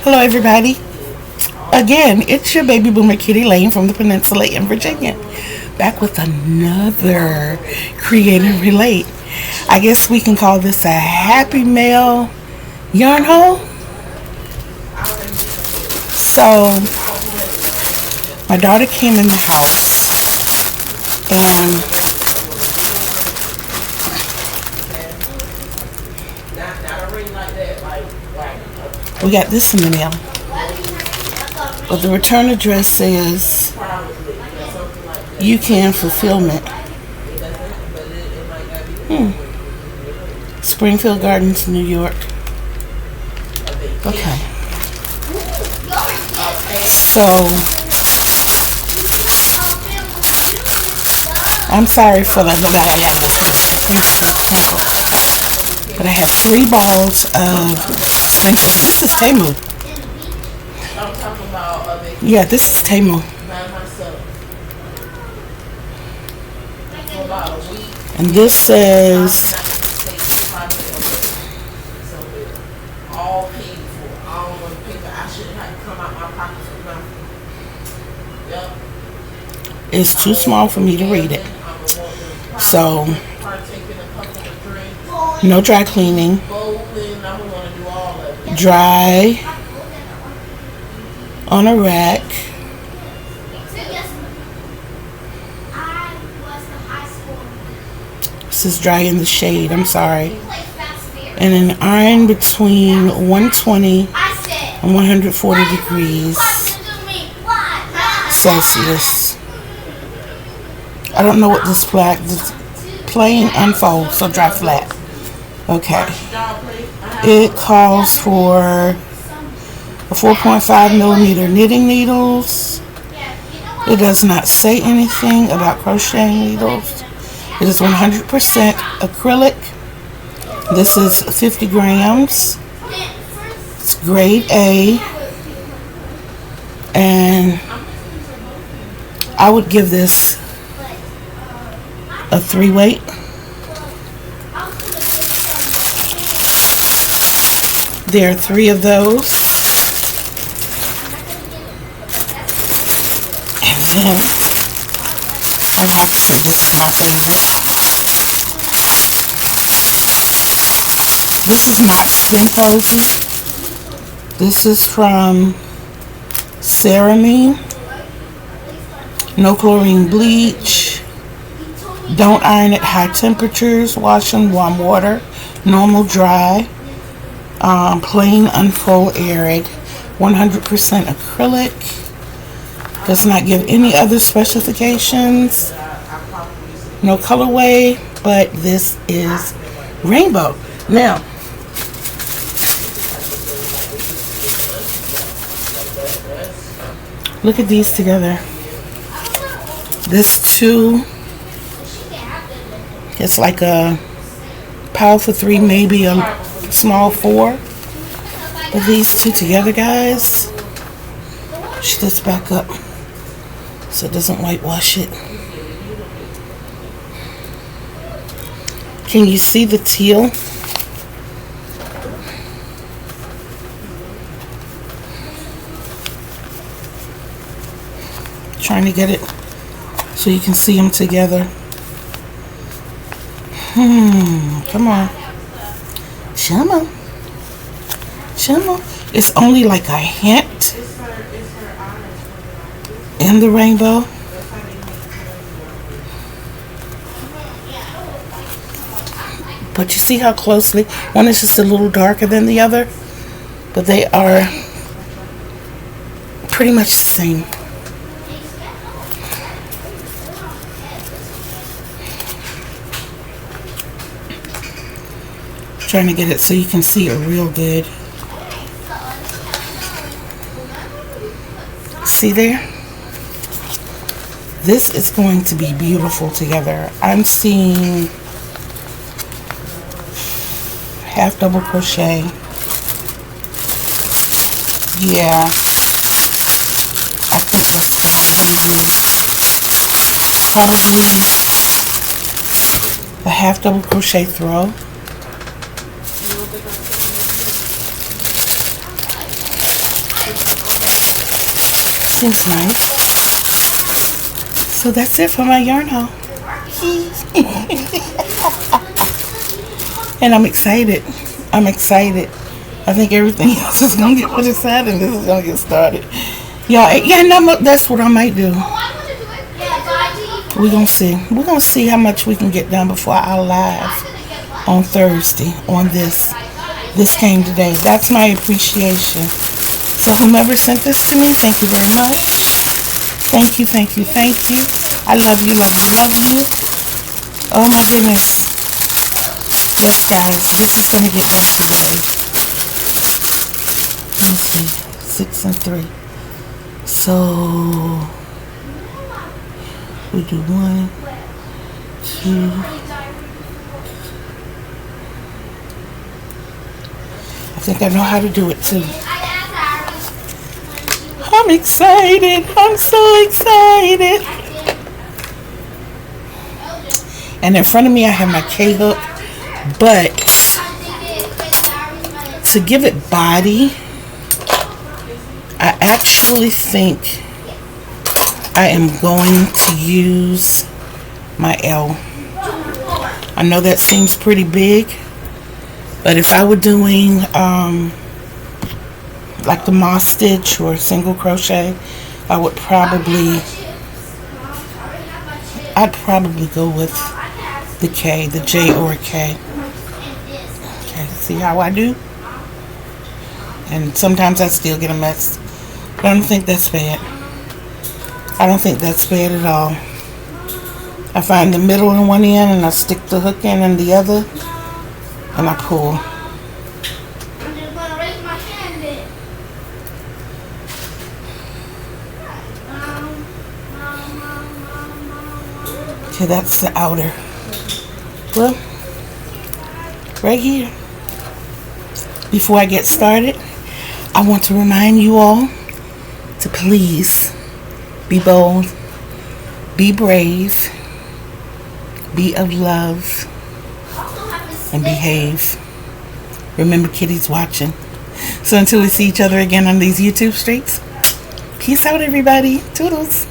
Hello, everybody. Again, it's your baby boomer Kitty Lane from the Peninsula in Virginia, back with another Create and Relate. I guess we can call this a happy mail yarn hole. So, my daughter came in the house and we got this in the mail. But the return address says UCAN Fulfillment. Springfield Gardens, New York. Okay. So, I'm sorry for the that I have this. But I have 3 balls of sprinkles. This is Temu. Yeah, this is Temu. And this says it's too small for me to read it. So, no dry cleaning. Dry on a rack. This is dry in the shade, I'm sorry. And an iron between 120 and 140 degrees Celsius. I don't know what this plain unfolds, so dry flat. Okay. It calls for a 4.5 millimeter knitting needles. It does not say anything about crocheting needles. It is 100% acrylic. This is 50 grams. It's grade A. And I would give this a 3 weight. There are 3 of those. And then I have, this is my favorite. This is not Symposy. This is from Ceramine. No chlorine bleach. Don't iron at high temperatures. Wash in warm water. Normal dry. Plain unfold arid. 100% acrylic. Does not give any other specifications. No colorway, but this is rainbow. Now, look at these together. This 2, it's like a powerful 3, maybe a small 4. But these 2 together, guys, push this back up so it doesn't whitewash it. Can you see the teal? Trying to get it so you can see them together. Come on. Come on. Come on. It's only like a hint in the rainbow. But you see how closely, one is just a little darker than the other, but they are pretty much the same. Trying to get it so you can see it real good. See there? This is going to be beautiful together. I'm seeing half double crochet. Yeah, I think that's going to be probably a half double crochet throw. seems nice. So that's it for my yarn haul. And I'm excited. I'm excited. I think everything else is gonna get put aside and this is gonna get started. Y'all, yeah, no, that's what I might do. We're gonna see. We're gonna see how much we can get done before our live on Thursday on this. This came today. That's my appreciation. So whomever sent this to me, thank you very much. Thank you, thank you, thank you. I love you, love you, love you. Oh my goodness. Yes, guys, this is gonna get done today. Let me see. 6 and 3. So we do 1, 2. I think I know how to do it too. I'm excited. I'm so excited. And in front of me I have my K-hook, but to give it body, I actually think I am going to use my L. I know that seems pretty big, but if I were doing like the moss stitch or single crochet, I'd probably go with the K, the J or K. Okay, see how I do? And sometimes I still get a mess, but I don't think that's bad. I don't think that's bad at all. I find the middle in one end and I stick the hook in the other and I pull. Okay, that's the outer. Well, right here. Before I get started, I want to remind you all to please be bold, be brave, be of love, and behave. Remember, Kitty's watching. So until we see each other again on these YouTube streets, peace out, everybody. Toodles.